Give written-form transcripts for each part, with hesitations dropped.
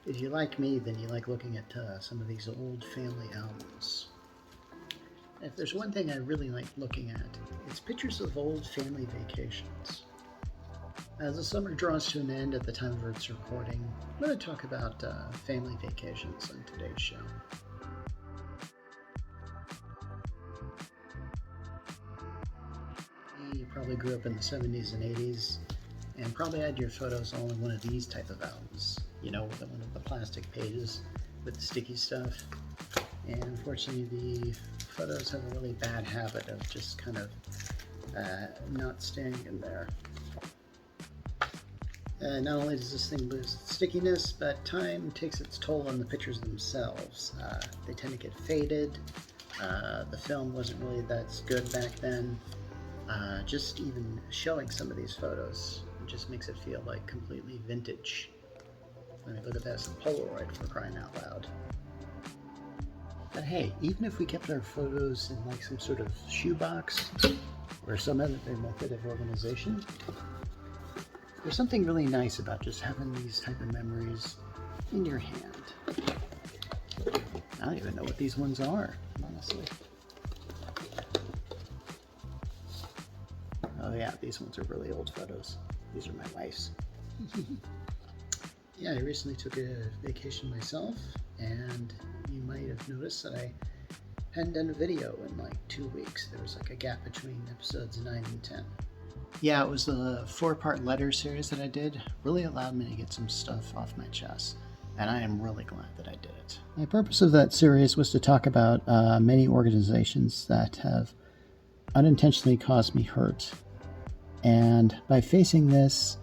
If you like me, then you like looking at some of these old family albums. If there's one thing I really like looking at, it's pictures of old family vacations. As the summer draws to an end at the time of its recording, I'm going to talk about family vacations on today's show. You probably grew up in the 70s and 80s and probably had your photos all in one of these type of albums, with one of the plastic pages with the sticky stuff. And unfortunately, the photos have a really bad habit of just kind of not staying in there. Not only does this thing lose stickiness, but time takes its toll on the pictures themselves. They tend to get faded. The film wasn't really that good back then. Just even showing some of these photos just makes it feel like completely vintage. I mean, look at that, it's a Polaroid, for crying out loud. But hey, even if we kept our photos in like some sort of shoebox or some other method of organization, there's something really nice about just having these type of memories in your hand. I don't even know what these ones are, honestly. Oh yeah, these ones are really old photos. These are my wife's. Yeah, I recently took a vacation myself, and you might have noticed that I hadn't done a video in like 2 weeks. There was like a gap between episodes 9 and 10. Yeah, it was the 4-part letter series that I did. Really allowed me to get some stuff off my chest, and I am really glad that I did it. My purpose of that series was to talk about many organizations that have unintentionally caused me hurt. And by facing this,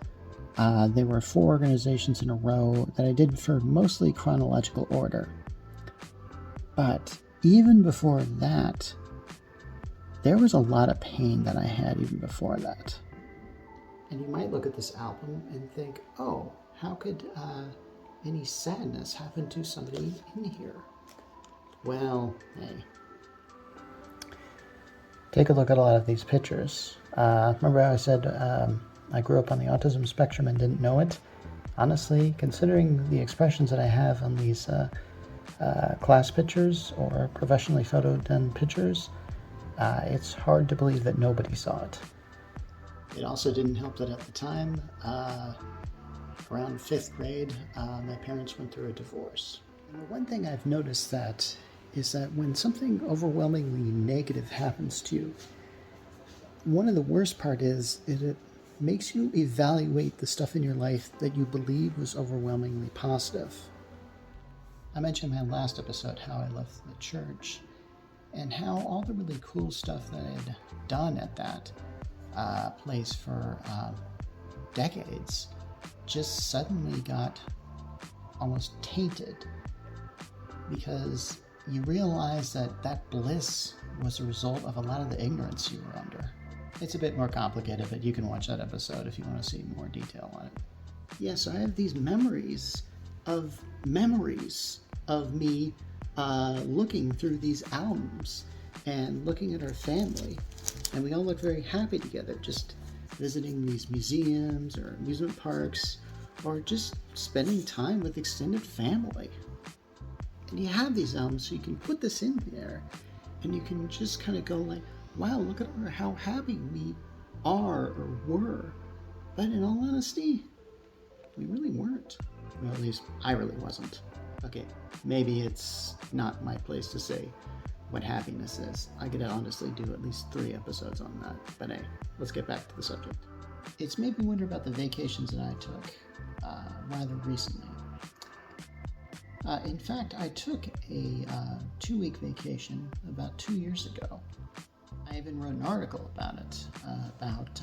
there were 4 organizations in a row that I did for mostly chronological order. But even before that, there was a lot of pain that I had even before that. And you might look at this album and think, oh, how could any sadness happen to somebody in here? Well, hey. Take a look at a lot of these pictures. Remember how I said I grew up on the autism spectrum and didn't know it? Honestly, considering the expressions that I have on these class pictures or professionally photo done pictures, it's hard to believe that nobody saw it. It also didn't help that at the time, around 5th grade, my parents went through a divorce. And the one thing I've noticed is that when something overwhelmingly negative happens to you, one of the worst part is it makes you evaluate the stuff in your life that you believe was overwhelmingly positive. I mentioned in my last episode how I left the church and how all the really cool stuff that I had done at that place for decades just suddenly got almost tainted, because you realize that bliss was a result of a lot of the ignorance you were under. It's a bit more complicated, but you can watch that episode if you want to see more detail on it. Yeah, so I have these memories of me looking through these albums and looking at our family, and we all look very happy together, just visiting these museums or amusement parks, or just spending time with extended family. And you have these albums, so you can put this in there, and you can just kind of go like, wow, look at how happy we are or were. But in all honesty, we really weren't. Well, at least I really wasn't. Okay, maybe it's not my place to say what happiness is. I could honestly do at least 3 episodes on that. But hey, let's get back to the subject. It's made me wonder about the vacations that I took rather recently. In fact, I took a 2-week vacation about 2 years ago. I even wrote an article about it, about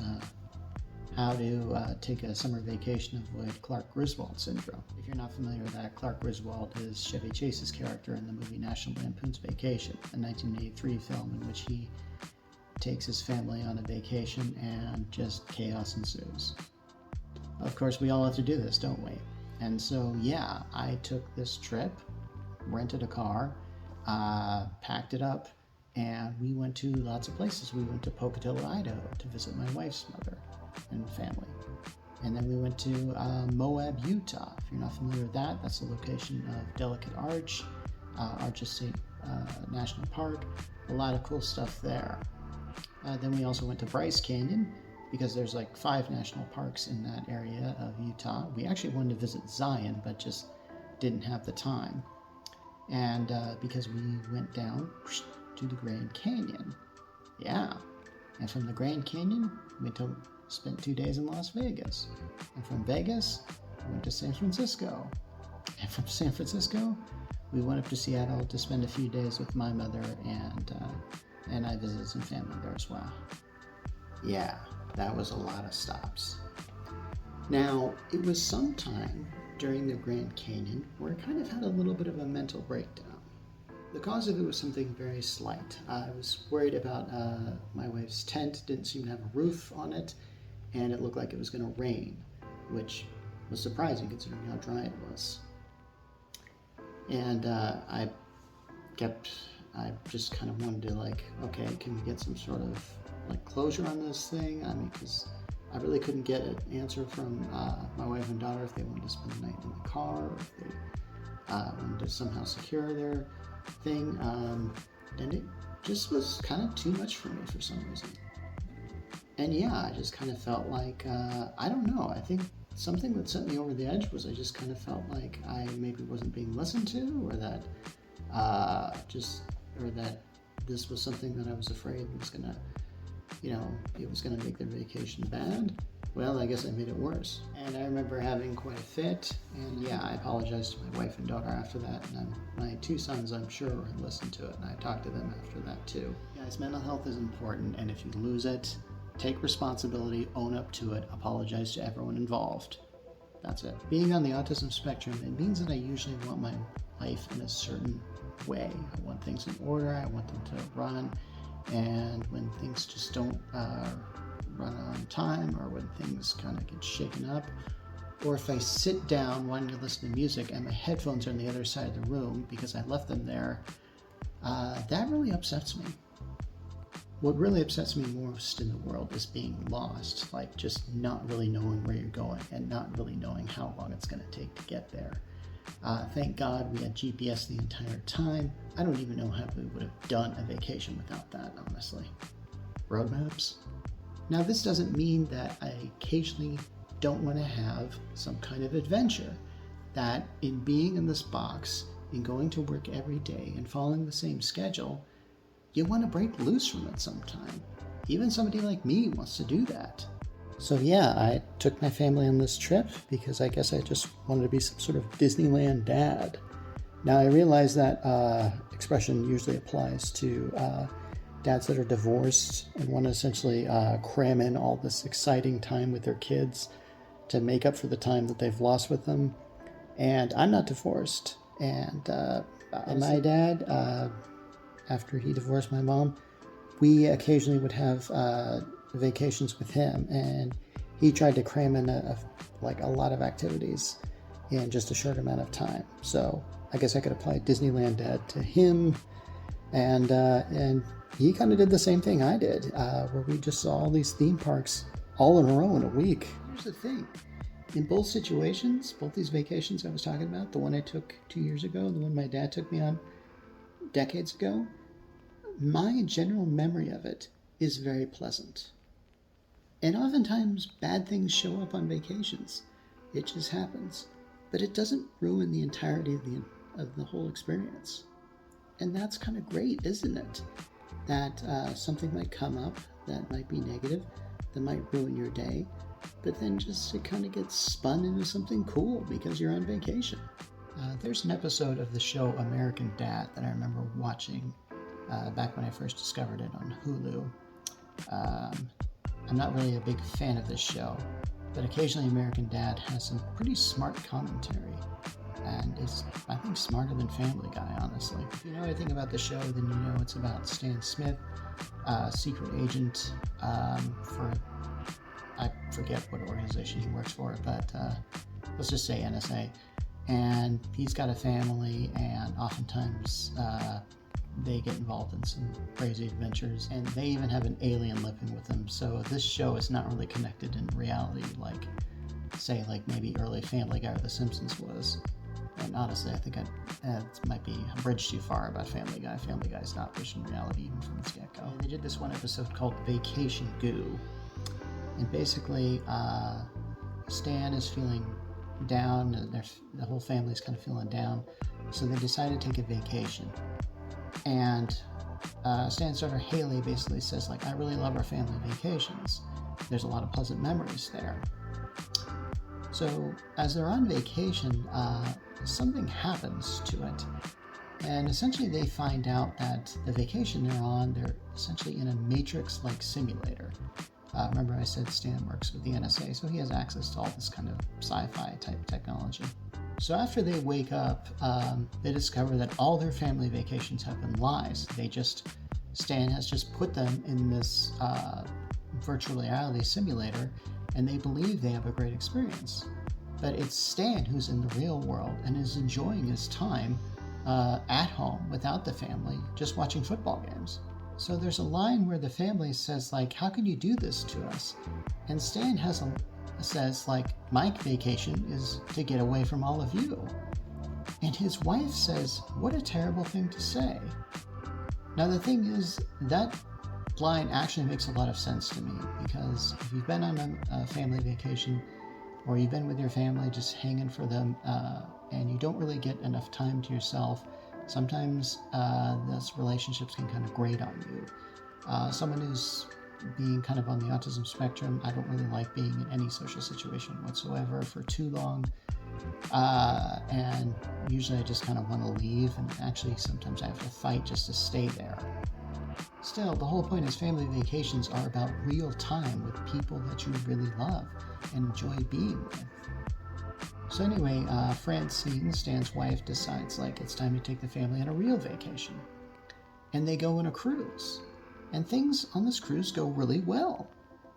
how to take a summer vacation and avoid Clark Griswold syndrome. If you're not familiar with that, Clark Griswold is Chevy Chase's character in the movie National Lampoon's Vacation, a 1983 film in which he takes his family on a vacation and just chaos ensues. Of course, we all have to do this, don't we? And so, yeah, I took this trip, rented a car, packed it up, and we went to lots of places. We went to Pocatello, Idaho to visit my wife's mother and family. And then we went to Moab, Utah. If you're not familiar with that, that's the location of Delicate Arch, Arches State National Park. A lot of cool stuff there. Then we also went to Bryce Canyon, because there's like 5 national parks in that area of Utah. We actually wanted to visit Zion, but just didn't have the time. And because we went down to the Grand Canyon. Yeah. And from the Grand Canyon, we spent 2 days in Las Vegas. And from Vegas, we went to San Francisco. And from San Francisco, we went up to Seattle to spend a few days with my mother, and I visited some family there as well. Yeah, that was a lot of stops. Now, it was sometime during the Grand Canyon where I kind of had a little bit of a mental breakdown. The cause of it was something very slight. I was worried about my wife's tent. Didn't seem to have a roof on it, and it looked like it was going to rain, which was surprising considering how dry it was. And I just kind of wanted to, like, okay, can we get some sort of like closure on this thing? I mean, because I really couldn't get an answer from my wife and daughter if they wanted to spend the night in the car, or if they wanted to somehow secure their thing. And it just was kind of too much for me for some reason. And yeah, I just kind of felt like, I don't know, I think something that sent me over the edge was I just kind of felt like I maybe wasn't being listened to, or that that this was something that I was afraid was gonna, it was gonna make their vacation bad. Well, I guess I made it worse. And I remember having quite a fit, and yeah, I apologized to my wife and daughter after that, and my 2 sons, I'm sure, had listened to it, and I talked to them after that too. Guys, mental health is important, and if you lose it, take responsibility, own up to it, apologize to everyone involved. That's it. Being on the autism spectrum, it means that I usually want my life in a certain way. I want things in order, I want them to run, and when things just don't run on time, or when things kind of get shaken up, or if I sit down wanting to listen to music and my headphones are on the other side of the room because I left them there, that really upsets me. What really upsets me most in the world is being lost, like just not really knowing where you're going and not really knowing how long it's going to take to get there. Thank God we had GPS the entire time. I don't even know how we would have done a vacation without that, honestly. Road maps? Now, this doesn't mean that I occasionally don't want to have some kind of adventure, that in being in this box, in going to work every day and following the same schedule, you want to break loose from it sometime. Even somebody like me wants to do that. So yeah, I took my family on this trip because I guess I just wanted to be some sort of Disneyland dad. Now I realize that expression usually applies to dads that are divorced and want to essentially cram in all this exciting time with their kids to make up for the time that they've lost with them. And I'm not divorced. And my dad, after he divorced my mom, we occasionally would have vacations with him, and he tried to cram in a lot of activities in just a short amount of time. So I guess I could apply Disneyland Dad to him, and he kind of did the same thing I did, where we just saw all these theme parks all in a row in a week. Here's the thing. In both situations, both these vacations I was talking about, the one I took 2 years ago, and the one my dad took me on decades ago, my general memory of it is very pleasant. And oftentimes bad things show up on vacations. It just happens. But it doesn't ruin the entirety of the whole experience. And that's kind of great, isn't it? That something might come up that might be negative, that might ruin your day, but then just it kind of gets spun into something cool because you're on vacation. There's an episode of the show American Dad that I remember watching back when I first discovered it on Hulu. I'm not really a big fan of this show, but occasionally American Dad has some pretty smart commentary, and is, I think, smarter than Family Guy, honestly. If you know anything about the show, then you know it's about Stan Smith, secret agent for, I forget what organization he works for, but let's just say NSA. And he's got a family, and oftentimes they get involved in some crazy adventures, and they even have an alien living with them. So this show is not really connected in reality like say like maybe early Family Guy or The Simpsons was. And honestly, I think that might be a bridge too far about Family Guy. Family Guy's not based in reality even from the get-go. They did this one episode called Vacation Goo. And basically, Stan is feeling down, and the whole family's kind of feeling down. So they decided to take a vacation. And Stan's daughter Haley basically says, like, I really love our family vacations. There's a lot of pleasant memories there. So as they're on vacation, something happens to it. And essentially they find out that the vacation they're on, they're essentially in a Matrix-like simulator. Remember I said Stan works with the NSA, so he has access to all this kind of sci-fi type technology. So after they wake up, they discover that all their family vacations have been lies. Stan has just put them in this virtual reality simulator, and they believe they have a great experience. But it's Stan who's in the real world and is enjoying his time at home without the family, just watching football games. So there's a line where the family says, like, how can you do this to us? And Stan says, like, my vacation is to get away from all of you. And his wife says, what a terrible thing to say. Now the thing is, that line actually makes a lot of sense to me, because if you've been on a family vacation, or you've been with your family just hanging for them, and you don't really get enough time to yourself, sometimes those relationships can kind of grate on you. Someone who's being kind of on the autism spectrum, I don't really like being in any social situation whatsoever for too long. And usually I just kind of want to leave, and actually sometimes I have to fight just to stay there. Still, the whole point is family vacations are about real time with people that you really love and enjoy being with. So anyway, Francine, Stan's wife, decides like it's time to take the family on a real vacation. And they go on a cruise. And things on this cruise go really well.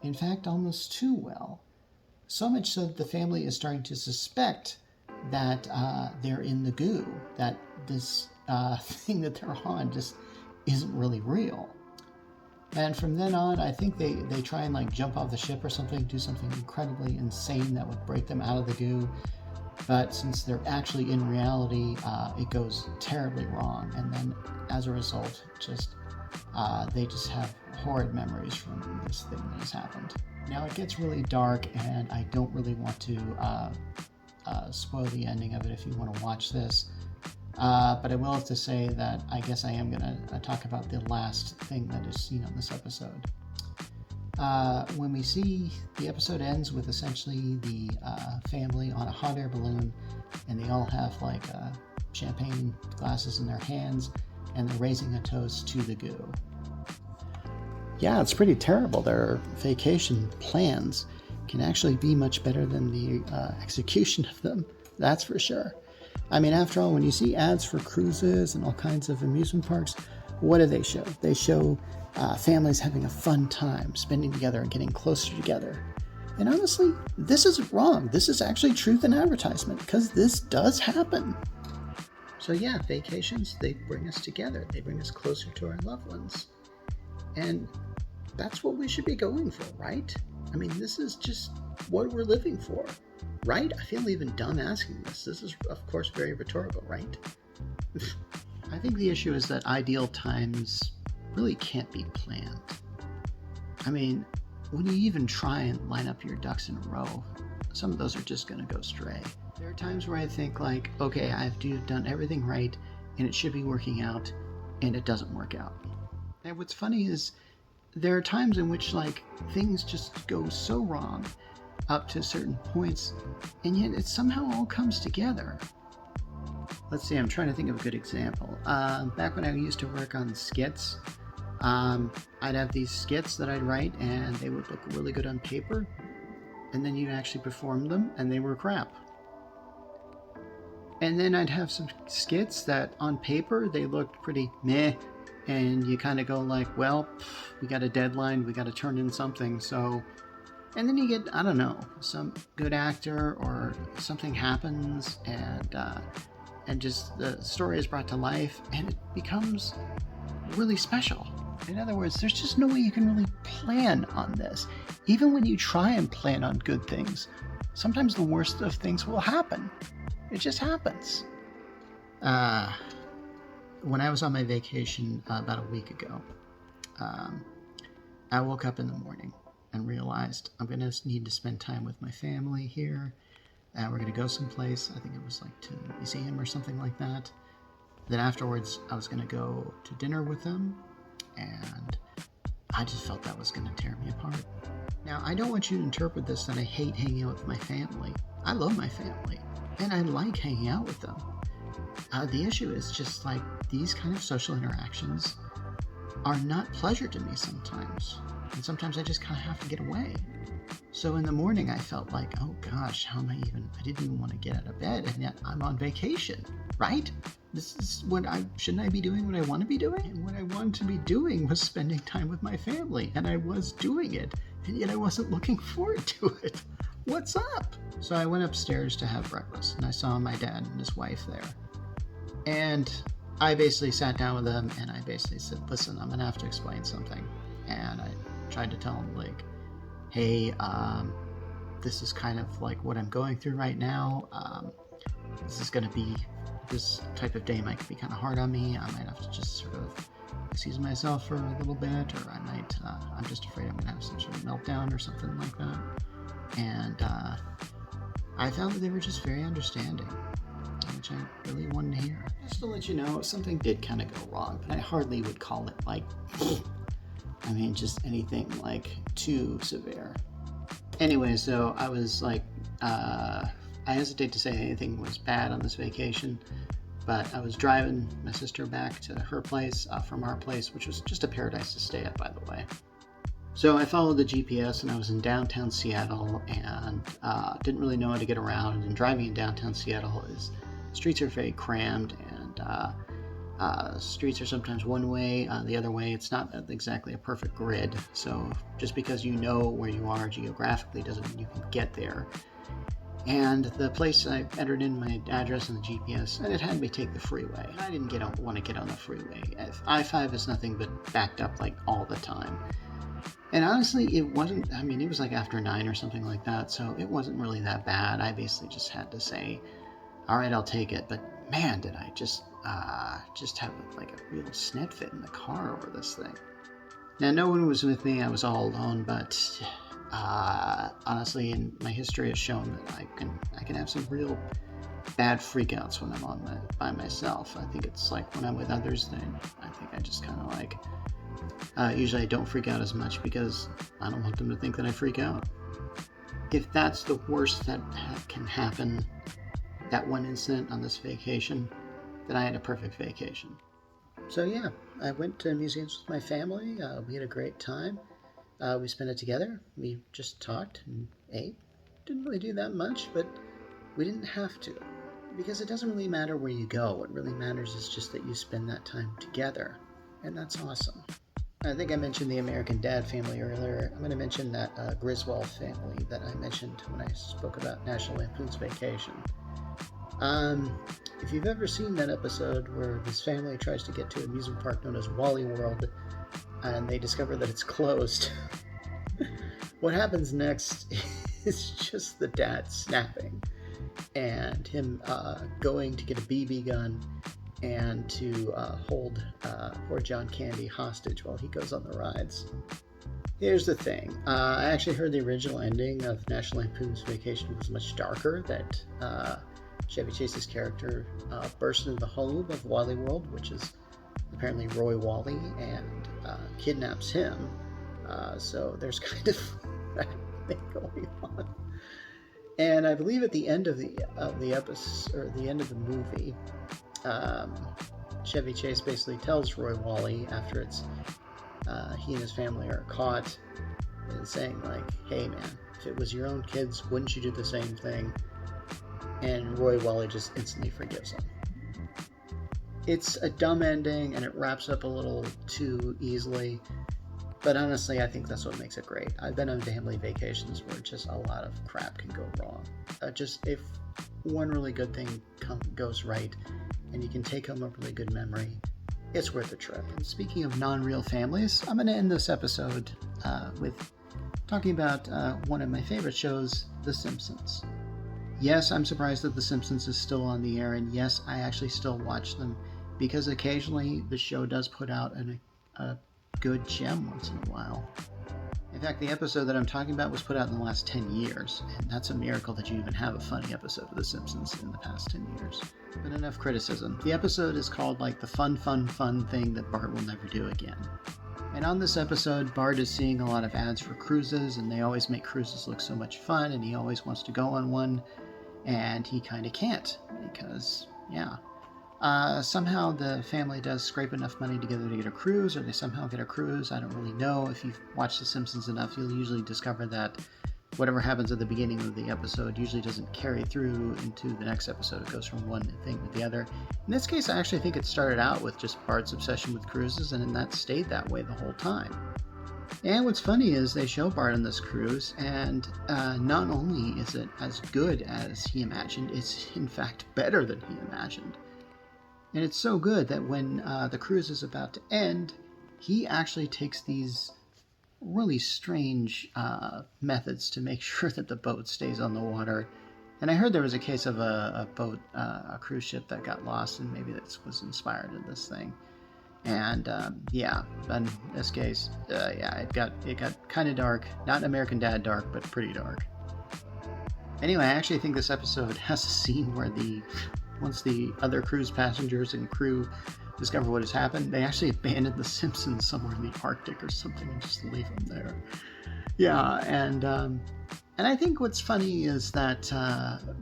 In fact, almost too well. So much so that the family is starting to suspect that they're in the goo, that this thing that they're on just isn't really real. And from then on, I think they try and like jump off the ship or something, do something incredibly insane that would break them out of the goo. But since they're actually in reality, it goes terribly wrong. And then as a result, they just have horrid memories from this thing that has happened. Now it gets really dark, and I don't really want to spoil the ending of it if you want to watch this. But I will have to say that I guess I am going to talk about the last thing that is seen on this episode. When we see the episode ends with essentially the family on a hot air balloon, and they all have like champagne glasses in their hands, and they're raising a toast to the goo. Yeah, it's pretty terrible. Their vacation plans can actually be much better than the execution of them, that's for sure. I mean, after all, when you see ads for cruises and all kinds of amusement parks, what do they show? They show families having a fun time, spending together and getting closer together. And honestly, this isn't wrong. This is actually truth in advertisement, because this does happen. So yeah, vacations, they bring us together. They bring us closer to our loved ones. And that's what we should be going for, right? I mean, this is just what we're living for, right? I feel even dumb asking this. This is, of course, very rhetorical, right? I think the issue is that ideal times really can't be planned. I mean, when you even try and line up your ducks in a row, some of those are just going to go stray. There are times where I think like, okay, I've done everything right and it should be working out, and it doesn't work out. And what's funny is there are times in which like things just go so wrong up to certain points, and yet it somehow all comes together. Let's see, I'm trying to think of a good example. Back when I used to work on skits, I'd have these skits that I'd write, and they would look really good on paper, and then you'd actually perform them, and they were crap. And then I'd have some skits that on paper, they looked pretty meh, and you kind of go like, well, we got a deadline, we got to turn in something, so... And then you get, I don't know, some good actor or something happens, and just the story is brought to life, and it becomes really special. In other words, there's just no way you can really plan on this. Even when you try and plan on good things, sometimes the worst of things will happen. It just happens. When I was on my vacation about a week ago, I woke up in the morning and realized I'm going to need to spend time with my family here. We're going to go someplace. I think it was like to a museum or something like that. Then afterwards, I was going to go to dinner with them, and I just felt that was going to tear me apart. Now, I don't want you to interpret this that I hate hanging out with my family. I love my family, and I like hanging out with them. The issue is just like these kind of social interactions are not pleasure to me sometimes. And sometimes I just kind of have to get away. So in the morning, I felt like, oh gosh, I didn't even want to get out of bed, and yet I'm on vacation, right? This is shouldn't I be doing what I want to be doing? And what I wanted to be doing was spending time with my family, and I was doing it, and yet I wasn't looking forward to it. What's up? So I went upstairs to have breakfast, and I saw my dad and his wife there. And I basically sat down with them, and I basically said, listen, I'm going to have to explain something. And I tried to tell them, like, hey, this is kind of like what I'm going through right now. This type of day might be kind of hard on me. I might have to just sort of excuse myself for a little bit, or I'm just afraid I'm going to have some sort of meltdown or something like that. And I found that they were just very understanding, which I really wanted to hear. Just to let you know, something did kind of go wrong, but I hardly would call it like, just anything like too severe. Anyway, so I was like, I hesitate to say anything was bad on this vacation, but I was driving my sister back to her place from our place, which was just a paradise to stay at, by the way. So I followed the GPS, and I was in downtown Seattle, and didn't really know how to get around. And driving in downtown Seattle streets are very crammed, and streets are sometimes one way, the other way. It's not exactly a perfect grid. So just because you know where you are geographically doesn't mean you can get there. And the place, I entered in my address on the GPS, and it had me take the freeway. I didn't want to get on the freeway. I-5 is nothing but backed up like all the time. And honestly, it wasn't, it was like after 9 or something like that, so it wasn't really that bad. I basically just had to say, all right, I'll take it. But man, did I just have like a real snit fit in the car over this thing. Now, no one was with me. I was all alone, but honestly, in my history has shown that I can have some real bad freakouts when I'm by myself. I think it's like when I'm with others, then I think I just kind of like, usually I don't freak out as much because I don't want them to think that I freak out. If that's the worst that can happen, that one incident on this vacation, then I had a perfect vacation. So yeah, I went to museums with my family. We had a great time. We spent it together. We just talked and ate. Didn't really do that much, but we didn't have to. Because it doesn't really matter where you go. What really matters is just that you spend that time together. And that's awesome. I think I mentioned the American Dad family earlier. I'm going to mention that Griswold family that I mentioned when I spoke about National Lampoon's Vacation. If you've ever seen that episode where this family tries to get to an amusement park known as Wally World, and they discover that it's closed, what happens next is just the dad snapping, and him going to get a BB gun and to hold poor John Candy hostage while he goes on the rides. Here's the thing. I actually heard the original ending of National Lampoon's Vacation was much darker, that Chevy Chase's character bursts into the home of Wally World, which is apparently Roy Wally, and kidnaps him. So there's kind of that thing going on. And I believe at the end of the episode, or the end of the movie, Chevy Chase basically tells Roy Wally, after he and his family are caught, and saying like, hey man, if it was your own kids, wouldn't you do the same thing? And Roy Wally just instantly forgives him. It's a dumb ending, and it wraps up a little too easily, but honestly, I think that's what makes it great. I've been on family vacations where just a lot of crap can go wrong. Just if one really good thing goes right, and you can take home a really good memory, it's worth a trip. And speaking of non-real families, I'm going to end this episode with talking about one of my favorite shows, The Simpsons. Yes, I'm surprised that The Simpsons is still on the air, and yes, I actually still watch them because occasionally the show does put out a good gem once in a while. In fact, the episode that I'm talking about was put out in the last 10 years, and that's a miracle that you even have a funny episode of The Simpsons in the past 10 years. But enough criticism. The episode is called like the fun thing that Bart will never do again. And on this episode, Bart is seeing a lot of ads for cruises, and they always make cruises look so much fun, and he always wants to go on one, and he kind of can't, because, yeah. Somehow the family does scrape enough money together to get a cruise, or they somehow get a cruise. I don't really know. If you've watched The Simpsons enough, you'll usually discover that whatever happens at the beginning of the episode usually doesn't carry through into the next episode. It goes from one thing to the other. In this case, I actually think it started out with just Bart's obsession with cruises, and that stayed that way the whole time. And what's funny is they show Bart on this cruise, and not only is it as good as he imagined, it's in fact better than he imagined. And it's so good that when the cruise is about to end, he actually takes these really strange methods to make sure that the boat stays on the water. And I heard there was a case of a boat, a cruise ship that got lost, and maybe that was inspired in this thing. And yeah, in this case, yeah, it got kind of dark. Not American Dad dark, but pretty dark. Anyway, I actually think this episode has a scene where once the other cruise passengers and crew discover what has happened, they actually abandon the Simpsons somewhere in the Arctic or something and just leave them there. Yeah, and I think what's funny is that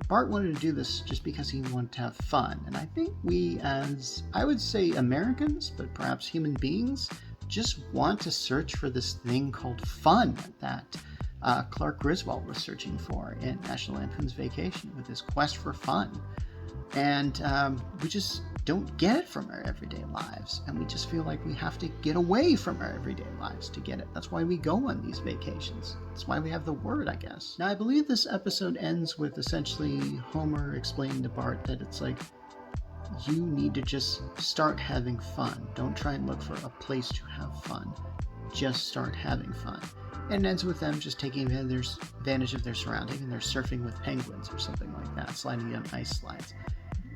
Bart wanted to do this just because he wanted to have fun. And I think we, as I would say Americans, but perhaps human beings, just want to search for this thing called fun that Clark Griswold was searching for in National Lampoon's Vacation with his quest for fun. And we just don't get it from our everyday lives. And we just feel like we have to get away from our everyday lives to get it. That's why we go on these vacations. That's why we have the word, I guess. Now, I believe this episode ends with essentially Homer explaining to Bart that it's like, you need to just start having fun. Don't try and look for a place to have fun. Just start having fun. And it ends with them just taking advantage of their surrounding, and they're surfing with penguins or something like that, sliding on ice slides.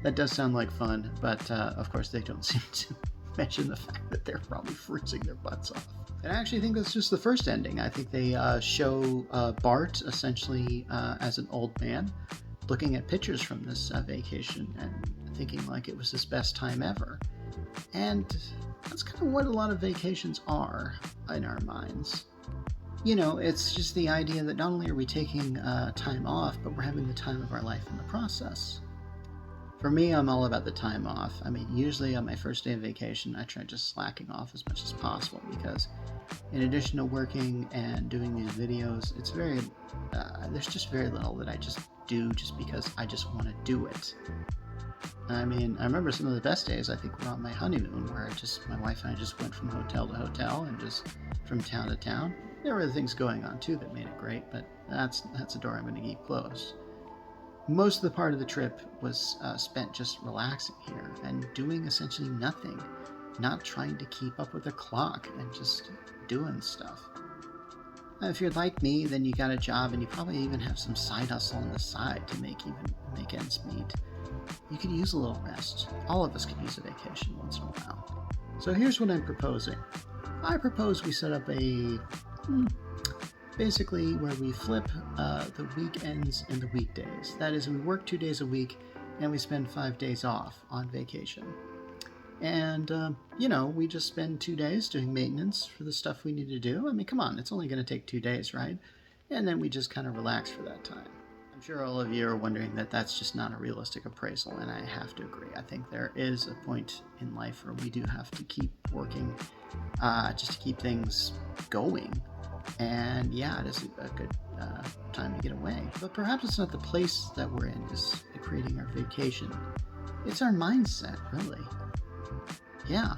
That does sound like fun, but of course they don't seem to mention the fact that they're probably freezing their butts off. And I actually think that's just the first ending. I think they show Bart essentially as an old man looking at pictures from this vacation and thinking like it was his best time ever. And that's kind of what a lot of vacations are in our minds. You know, it's just the idea that not only are we taking time off, but we're having the time of our life in the process. For me, I'm all about the time off. I mean, usually on my first day of vacation, I try just slacking off as much as possible because in addition to working and doing these videos, it's there's just very little that I just do just because I just want to do it. I mean, I remember some of the best days, I think, were on my honeymoon, where my wife and I just went from hotel to hotel and just from town to town. There were other things going on too that made it great, but that's a door I'm going to keep closed. Most of the part of the trip was spent just relaxing here and doing essentially nothing, not trying to keep up with the clock and just doing stuff. Now, if you're like me, then you got a job and you probably even have some side hustle on the side to make ends meet. You could use a little rest. All of us could use a vacation once in a while. So here's what I'm proposing. I propose we set up basically where we flip the weekends and the weekdays. That is, we work 2 days a week and we spend 5 days off on vacation. And, we just spend 2 days doing maintenance for the stuff we need to do. I mean, come on, it's only going to take 2 days, right? And then we just kind of relax for that time. I'm sure all of you are wondering that that's just not a realistic appraisal, and I have to agree. I think there is a point in life where we do have to keep working just to keep things going. And yeah, it is a good time to get away. But perhaps it's not the place that we're in is creating our vacation. It's our mindset, really. Yeah,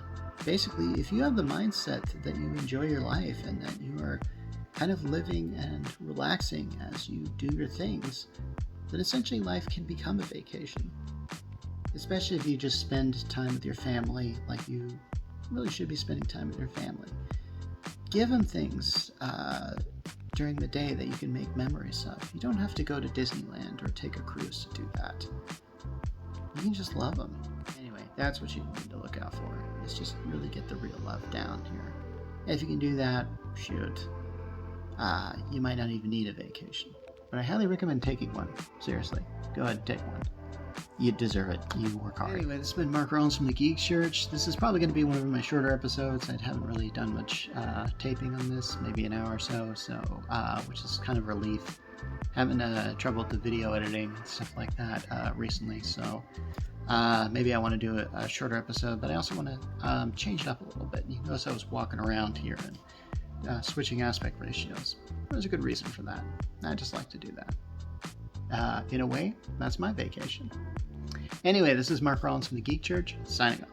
basically, if you have the mindset that you enjoy your life and that you are kind of living and relaxing as you do your things, then essentially life can become a vacation. Especially if you just spend time with your family like you really should be spending time with your family. Give them things during the day that you can make memories of. You don't have to go to Disneyland or take a cruise to do that. You can just love them. Anyway, that's what you need to look out for. Is just really get the real love down here. If you can do that, shoot. You might not even need a vacation. But I highly recommend taking one. Seriously, go ahead and take one. You deserve it. You work hard. Anyway, this has been Mark Rollins from the Geek Church. This is probably going to be one of my shorter episodes. I haven't really done much taping on this, maybe an hour or so, which is kind of relief. Having trouble with the video editing and stuff like that recently, so maybe I want to do a shorter episode, but I also want to change it up a little bit. You notice I was walking around here and switching aspect ratios. There's a good reason for that. I just like to do that. In a way, that's my vacation. Anyway, this is Mark Rollins from the Geek Church, signing off.